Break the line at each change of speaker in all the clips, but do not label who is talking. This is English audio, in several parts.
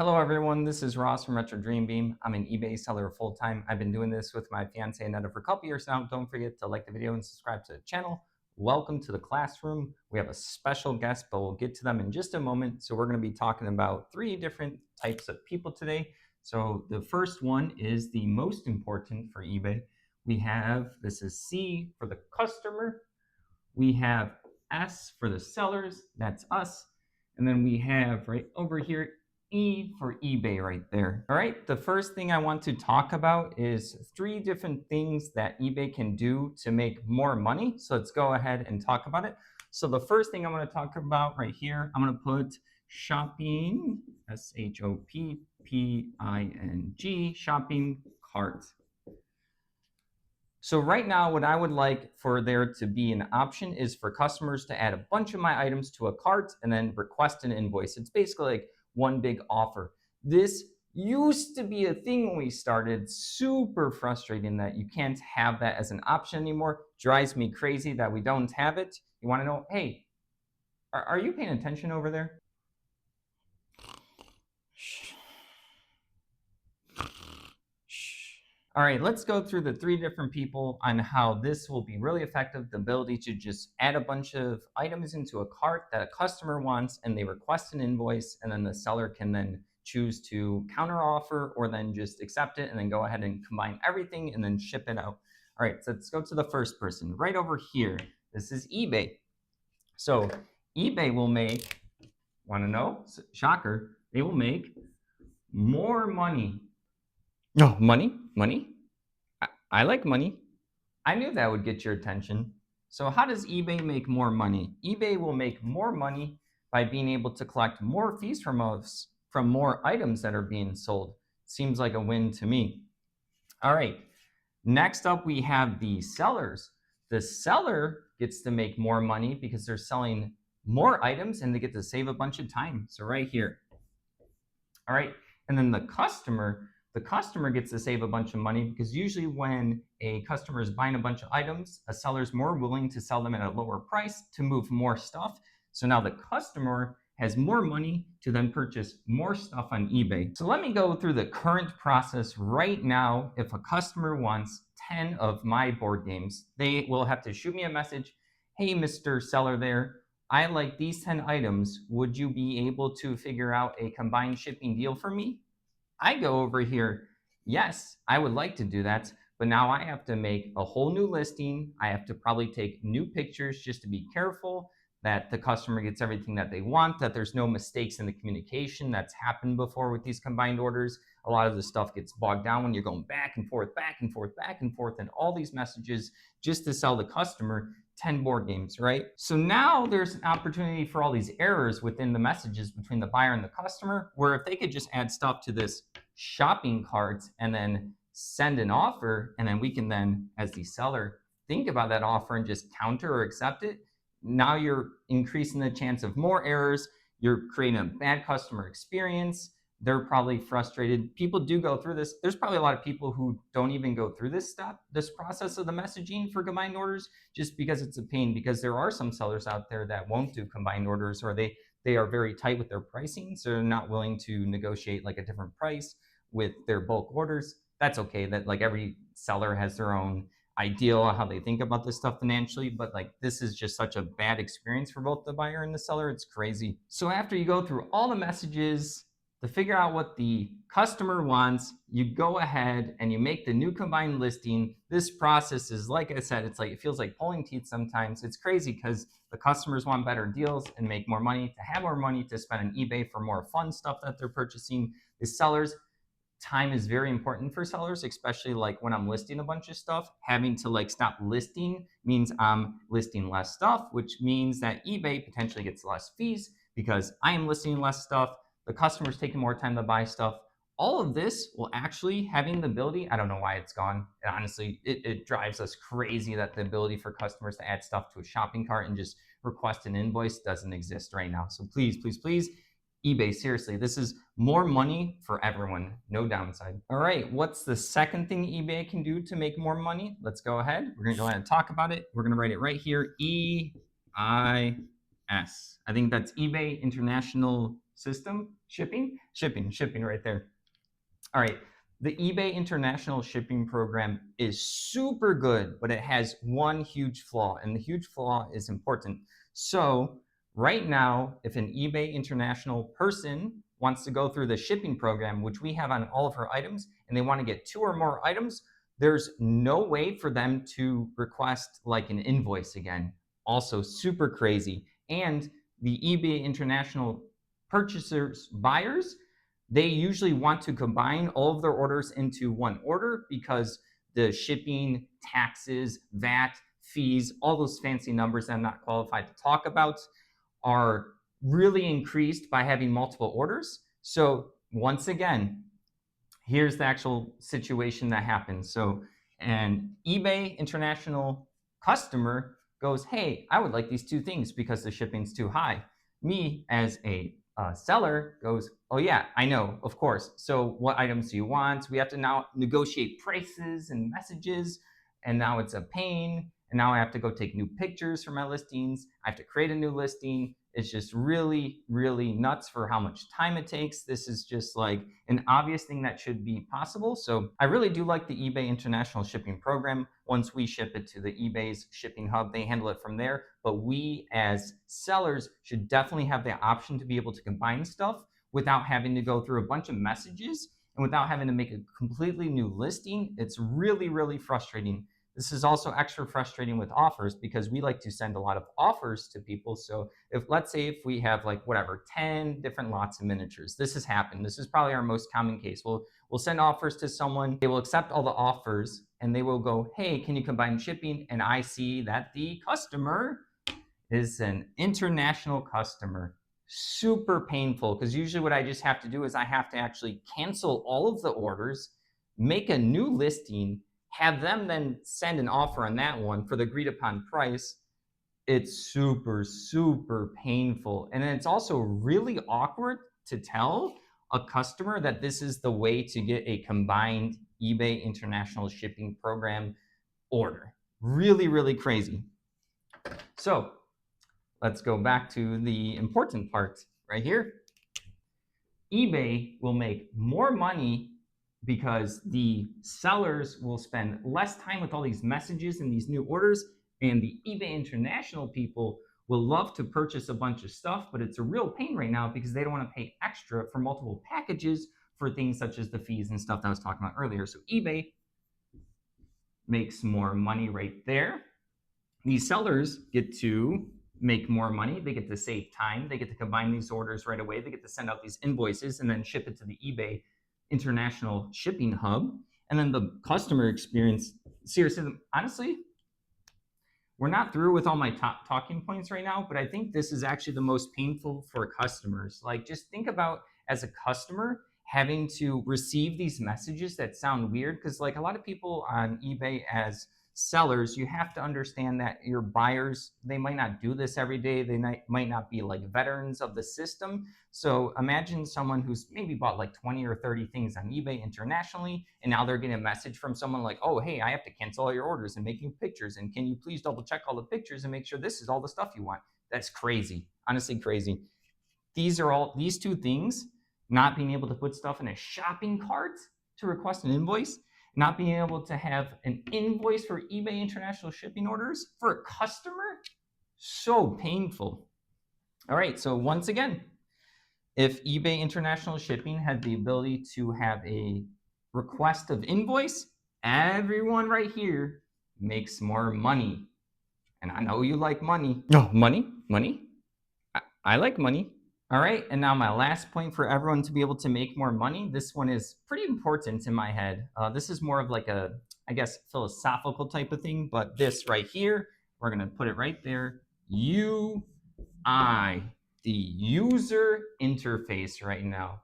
Hello, everyone. This is Ross from Retro Dream Beam. I'm an eBay seller full time. I've been doing this with my fiance Annetta for a couple years now. Don't forget to like the video and subscribe to the channel. Welcome to the classroom. We have a special guest, but we'll get to them in just a moment. So, we're going to be talking about three different types of people today. So, the first one is the most important for eBay. We have this is C for the customer, we have S for the sellers, that's us. And then we have right over here E for eBay right there. All right, the first thing I want to talk about is three different things that eBay can do to make more money. So let's go ahead and talk about it. So the first thing I'm going to talk about right here, I'm going to put shopping, shopping, shopping cart. So right now, what I would like for there to be an option is for customers to add a bunch of my items to a cart and then request an invoice. It's basically like one big offer. This used to be a thing when we started. Super frustrating that you can't have that as an option anymore. Drives me crazy that we don't have it. You want to know, hey, are you paying attention over there? All right, let's go through the three different people on how this will be really effective. The ability to just add a bunch of items into a cart that a customer wants and they request an invoice, and then the seller can then choose to counter offer or then just accept it and then go ahead and combine everything and then ship it out. All right, so let's go to the first person right over here. This is eBay. So eBay will make, want to know? Shocker, they will make more money. No, money, money. I like money. I knew that would get your attention. So how does eBay make more money? eBay will make more money by being able to collect more fees from us from more items that are being sold. Seems like a win to me. All right. Next up, we have the sellers. The seller gets to make more money because they're selling more items and they get to save a bunch of time. So right here. All right. And then the customer gets to save a bunch of money because usually when a customer is buying a bunch of items, a seller is more willing to sell them at a lower price to move more stuff. So now the customer has more money to then purchase more stuff on eBay. So let me go through the current process right now. If a customer wants 10 of my board games, they will have to shoot me a message. Hey, Mr. Seller there, I like these 10 items. Would you be able to figure out a combined shipping deal for me? I go over here. Yes, I would like to do that. But now I have to make a whole new listing. I have to probably take new pictures just to be careful that the customer gets everything that they want, that there's no mistakes in the communication that's happened before with these combined orders. A lot of the stuff gets bogged down when you're going back and forth, back and forth, back and forth, and all these messages just to sell the customer 10 board games, right? So now there's an opportunity for all these errors within the messages between the buyer and the customer, where if they could just add stuff to this shopping cart and then send an offer, and then we can then, as the seller, think about that offer and just counter or accept it. Now you're increasing the chance of more errors. You're creating a bad customer experience. They're probably frustrated. People do go through this. There's probably a lot of people who don't even go through this step, this process of the messaging for combined orders, just because it's a pain. Because there are some sellers out there that won't do combined orders, or they are very tight with their pricing, so they're not willing to negotiate like a different price with their bulk orders. That's okay. That like every seller has their own ideal how they think about this stuff financially, but like this is just such a bad experience for both the buyer and the seller. It's crazy. So after you go through all the messages to figure out what the customer wants, you go ahead and you make the new combined listing. This process is, like I said, it's like it feels like pulling teeth sometimes. It's crazy because the customers want better deals and make more money to have more money to spend on eBay for more fun stuff that they're purchasing. The sellers, time is very important for sellers, especially like when I'm listing a bunch of stuff. Having to like stop listing means I'm listing less stuff, which means that eBay potentially gets less fees because I am listing less stuff. The customer's taking more time to buy stuff. All of this will actually having the ability, I don't know why it's gone. Honestly, it drives us crazy that the ability for customers to add stuff to a shopping cart and just request an invoice doesn't exist right now. So please, please, please, eBay, seriously, this is more money for everyone, no downside. All right, what's the second thing eBay can do to make more money? Let's go ahead. We're gonna go ahead and talk about it. We're gonna write it right here, EIS. I think that's eBay International System. Shipping right there. All right. The eBay International Shipping Program is super good, but it has one huge flaw, and the huge flaw is important. So, right now, if an eBay International person wants to go through the shipping program, which we have on all of our items, and they want to get 2 or more items, there's no way for them to request like an invoice again. Also, super crazy. And the eBay International buyers, they usually want to combine all of their orders into one order because the shipping, taxes, VAT, fees, all those fancy numbers that I'm not qualified to talk about are really increased by having multiple orders. So once again, here's the actual situation that happens. So an eBay International customer goes, hey, I would like these 2 things because the shipping's too high. Me as a seller goes, oh yeah, I know, of course. So what items do you want? We have to now negotiate prices and messages, and now it's a pain. And now I have to go take new pictures for my listings. I have to create a new listing. It's just really, really nuts for how much time it takes. This is just like an obvious thing that should be possible. So I really do like the eBay International Shipping Program. Once we ship it to the eBay's shipping hub, they handle it from there. But we as sellers should definitely have the option to be able to combine stuff without having to go through a bunch of messages and without having to make a completely new listing. It's really, really frustrating. This is also extra frustrating with offers because we like to send a lot of offers to people. So if, let's say if we have like whatever 10 different lots of miniatures, this has happened. This is probably our most common case. We'll send offers to someone, they will accept all the offers and they will go, hey, can you combine shipping? And I see that the customer is an international customer. Super painful because usually what I just have to do is I have to actually cancel all of the orders, make a new listing, have them then send an offer on that one for the agreed upon price. It's super, super painful. And then it's also really awkward to tell a customer that this is the way to get a combined eBay International Shipping Program order. Really, really crazy. So let's go back to the important part right here. eBay will make more money because the sellers will spend less time with all these messages and these new orders, and the eBay International people will love to purchase a bunch of stuff, but it's a real pain right now because they don't want to pay extra for multiple packages for things such as the fees and stuff that I was talking about earlier. So eBay makes more money right there. These sellers get to make more money. They get to save time. They get to combine these orders right away. They get to send out these invoices and then ship it to the eBay International Shipping Hub. And then the customer experience, seriously, honestly, we're not through with all my top talking points right now, but I think this is actually the most painful for customers. Like, just think about as a customer having to receive these messages that sound weird, because like a lot of people on eBay as sellers, you have to understand that your buyers, they might not do this every day. They might not be like veterans of the system. So imagine someone who's maybe bought like 20 or 30 things on eBay internationally, and now they're getting a message from someone like, oh, hey, I have to cancel all your orders and make new pictures. And can you please double check all the pictures and make sure this is all the stuff you want? That's crazy. Honestly, crazy. These 2 things, not being able to put stuff in a shopping cart to request an invoice, not being able to have an invoice for eBay International Shipping orders for a customer, so painful. All right, so once again, if eBay International Shipping had the ability to have a request of invoice, everyone right here makes more money. And I know you like money. No, money. I like money. All right, and now my last point for everyone to be able to make more money. This one is pretty important in my head. This is more of like a, I guess, philosophical type of thing, but this right here, we're gonna put it right there. UI, the user interface right now.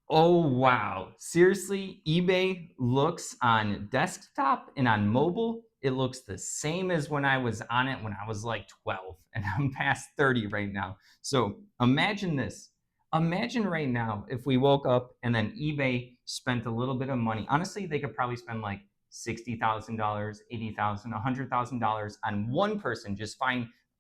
Oh, wow. Seriously, eBay looks on desktop and on mobile, it looks the same as when I was on it when I was like 12, and I'm past 30 right now. So imagine this. Imagine right now if we woke up and then eBay spent a little bit of money. Honestly, they could probably spend like $60,000, $80,000, $100,000 on one person just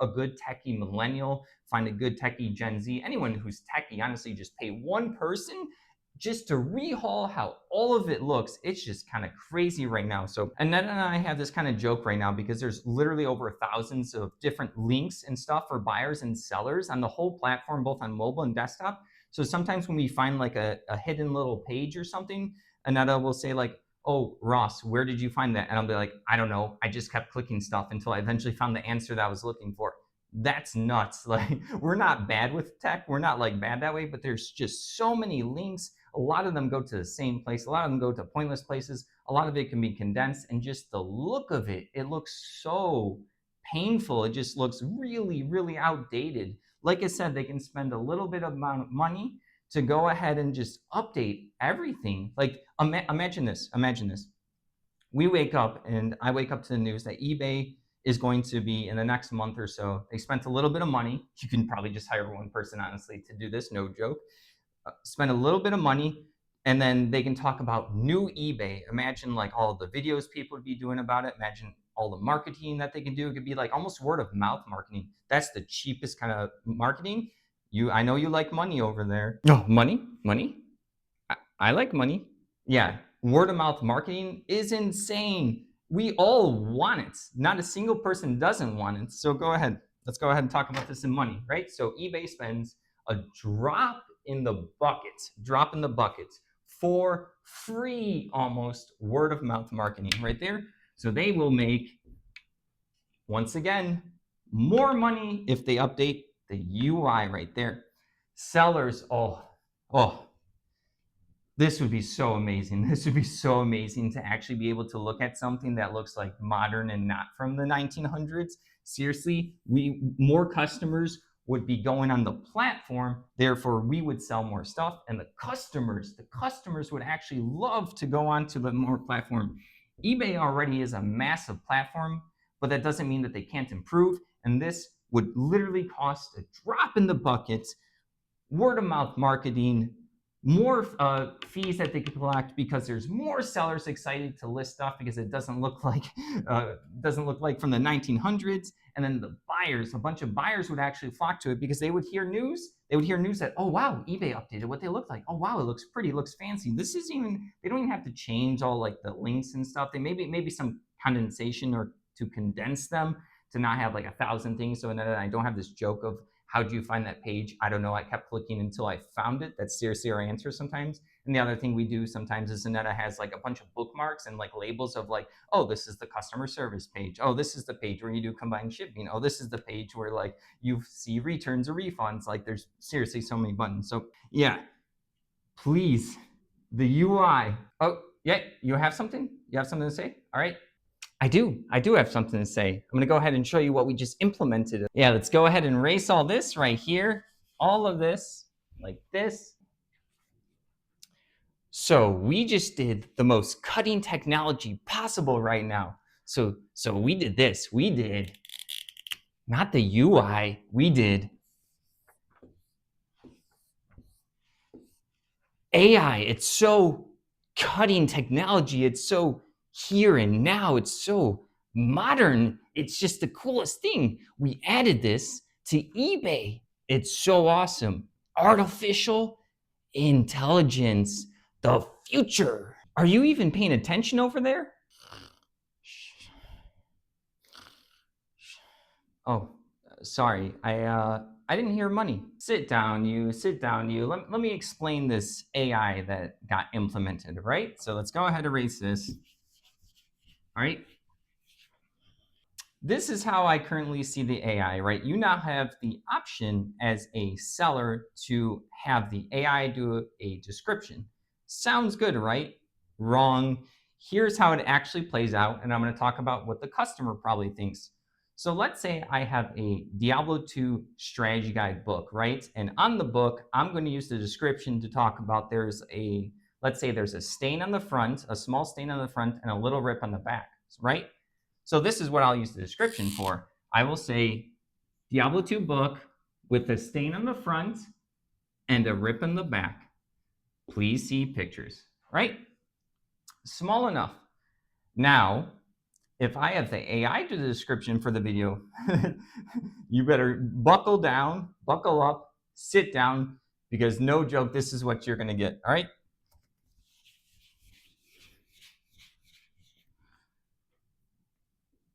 a good techie millennial, find a good techie Gen Z, anyone who's techie, honestly, just pay one person just to rehaul how all of it looks. It's just kind of crazy right now. So Annette and I have this kind of joke right now because there's literally over thousands of different links and stuff for buyers and sellers on the whole platform, both on mobile and desktop. So sometimes when we find like a hidden little page or something, Annette will say like, oh, Ross, where did you find that? And I'll be like, I don't know. I just kept clicking stuff until I eventually found the answer that I was looking for. That's nuts. Like, we're not bad with tech. We're not like bad that way, but there's just so many links. A lot of them go to the same place. A lot of them go to pointless places. A lot of it can be condensed, and just the look of it, it looks so painful. It just looks really, really outdated. Like I said, they can spend a little bit of amount of money to go ahead and just update everything. Like imagine this. We wake up and I wake up to the news that eBay is going to be in the next month or so. They spent a little bit of money. You can probably just hire one person, honestly, to do this, no joke. Spend a little bit of money, and then they can talk about new eBay. Imagine like all the videos people would be doing about it. Imagine all the marketing that they can do. It could be like almost word of mouth marketing. That's the cheapest kind of marketing. I know you like money over there. No, money. I like money. Yeah, word of mouth marketing is insane. We all want it. Not a single person doesn't want it. So go ahead. Let's go ahead and talk about this in money, right? So eBay spends a drop in the bucket for free, almost, word of mouth marketing right there. So they will make, once again, more money if they update the UI right there. Sellers, oh, this would be so amazing. This would be so amazing to actually be able to look at something that looks like modern and not from the 1900s. Seriously, more customers would be going on the platform. Therefore, we would sell more stuff, and the customers would actually love to go on to the more platform. eBay already is a massive platform, but that doesn't mean that they can't improve. And this would literally cost a drop in the bucket. Word of mouth marketing, more fees that they could collect because there's more sellers excited to list stuff because it doesn't look like from the 1900s. And then the buyers, a bunch of buyers would actually flock to it because they would hear news. They would hear news that, oh wow, eBay updated what they look like. Oh wow, it looks pretty, it looks fancy. This isn't even, they don't even have to change all like the links and stuff. They maybe some condensation or to condense them to not have like 1,000 things. So then I don't have this joke of, how do you find that page? I don't know. I kept clicking until I found it. That's seriously our answer sometimes. And the other thing we do sometimes is Zanetta has like a bunch of bookmarks and like labels of like, oh, this is the customer service page. Oh, this is the page where you do combined shipping. Oh, this is the page where like you see returns or refunds. Like there's seriously so many buttons. So yeah, please, the UI. Oh, yeah, you have something? You have something to say? All right. I do have something to say. I'm gonna go ahead and show you what we just implemented. Yeah, let's go ahead and erase all this right here. All of this, like this. So we just did the most cutting technology possible right now. So we did this. We did, not the UI, we did AI. It's so cutting technology. It's so here and now. It's so modern. It's just the coolest thing. We added this to eBay. It's so awesome. Artificial intelligence, the future. Are you even paying attention over there? Oh, sorry. I didn't hear money. Sit down, you. Let me explain this AI that got implemented, right? So let's go ahead and erase this. All right. This is how I currently see the AI, right? You now have the option as a seller to have the AI do a description. Sounds good, right? Wrong. Here's how it actually plays out, and I'm going to talk about what the customer probably thinks. So let's say I have a Diablo 2 strategy guide book, right? And on the book, I'm going to use the description to talk about let's say there's a stain on the front, a small stain on the front, and a little rip on the back, right? So this is what I'll use the description for. I will say Diablo 2 book with a stain on the front and a rip in the back. Please see pictures, right? Small enough. Now, if I have the AI do the description for the video, you better buckle down, buckle up, sit down, because no joke, this is what you're going to get. All right.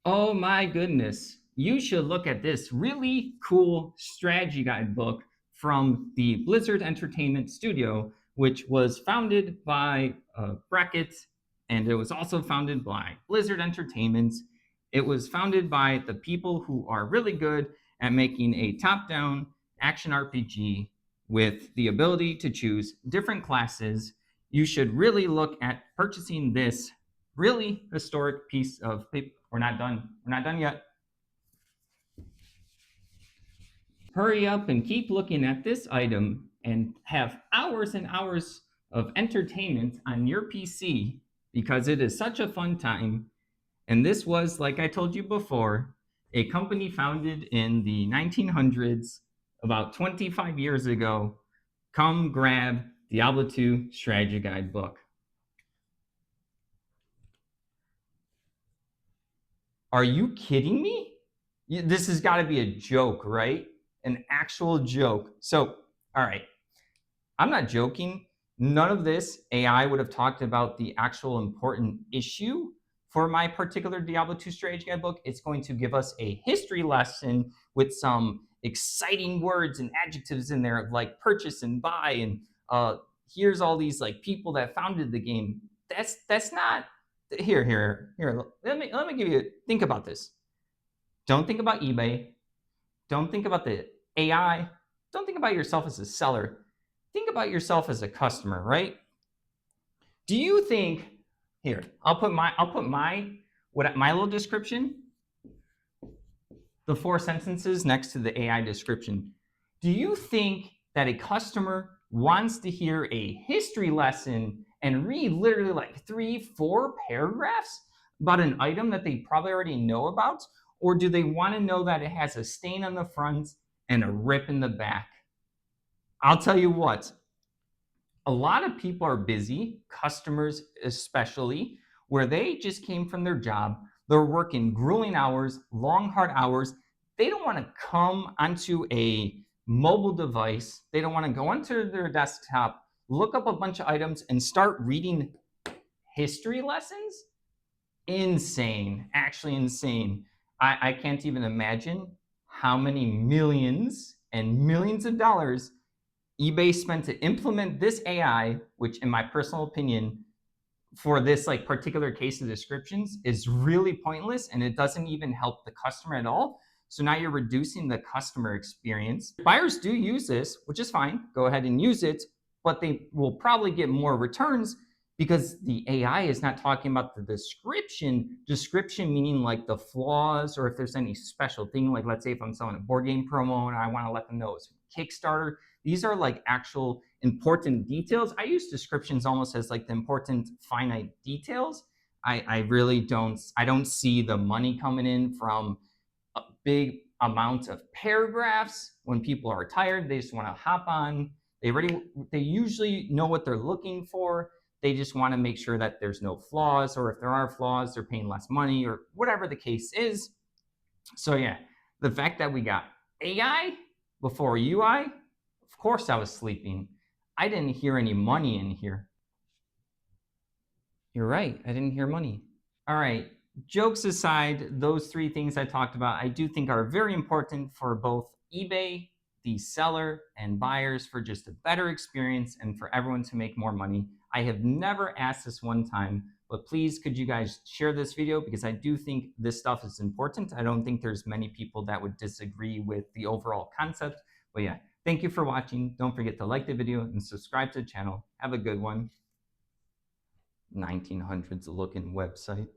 Oh my goodness. You should look at this really cool strategy guide book from the Blizzard Entertainment Studio, which was founded by Brackett, and it was also founded by Blizzard Entertainment. It was founded by the people who are really good at making a top down action RPG with the ability to choose different classes. You should really look at purchasing this really historic piece of paper. We're not done. We're not done yet. Hurry up and keep looking at this item and have hours and hours of entertainment on your PC because it is such a fun time. And this was, like I told you before, a company founded in the 1900s, about 25 years ago. Come grab Diablo 2 Strategy Guide book. Are you kidding me? This has got to be a joke, right? An actual joke. So, all right, I'm not joking. None of this AI would have talked about the actual important issue for my particular Diablo 2 strategy guide book. It's going to give us a history lesson with some exciting words and adjectives in there, like purchase and buy, and here's all these like people that founded the game. That's not here. Let me give you. Think about this. Don't think about eBay. Don't think about the AI. Don't think about yourself as a seller. Think about yourself as a customer, right? Do you think here, I'll put my little description, the 4 sentences next to the AI description. Do you think that a customer wants to hear a history lesson and read literally like 3-4 paragraphs about an item that they probably already know about? Or do they want to know that it has a stain on the front and a rip in the back? I'll tell you what, a lot of people are busy, customers especially, where they just came from their job. They're working grueling hours, long, hard hours. They don't want to come onto a mobile device. They don't want to go onto their desktop, look up a bunch of items, and start reading history lessons. Insane, actually insane. I can't even imagine how many millions and millions of dollars eBay spent to implement this AI, which in my personal opinion, for this like particular case of descriptions is really pointless and it doesn't even help the customer at all. So now you're reducing the customer experience. Buyers do use this, which is fine. Go ahead and use it, but they will probably get more returns because the AI is not talking about the description meaning like the flaws or if there's any special thing, like let's say if I'm selling a board game promo and I want to let them know it's Kickstarter. These are like actual important details. I use descriptions almost as like the important finite details. I really don't see the money coming in from a big amount of paragraphs. When people are tired, they just want to hop on. They usually know what they're looking for. They just want to make sure that there's no flaws, or if there are flaws, they're paying less money, or whatever the case is. So yeah, the fact that we got AI before UI, of course I was sleeping. I didn't hear any money in here. You're right, I didn't hear money. All right, jokes aside, those 3 things I talked about, I do think are very important for both eBay, the seller, and buyers for just a better experience and for everyone to make more money. I have never asked this one time, but please could you guys share this video because I do think this stuff is important. I don't think there's many people that would disagree with the overall concept. But yeah, thank you for watching. Don't forget to like the video and subscribe to the channel. Have a good one. 1900s looking website.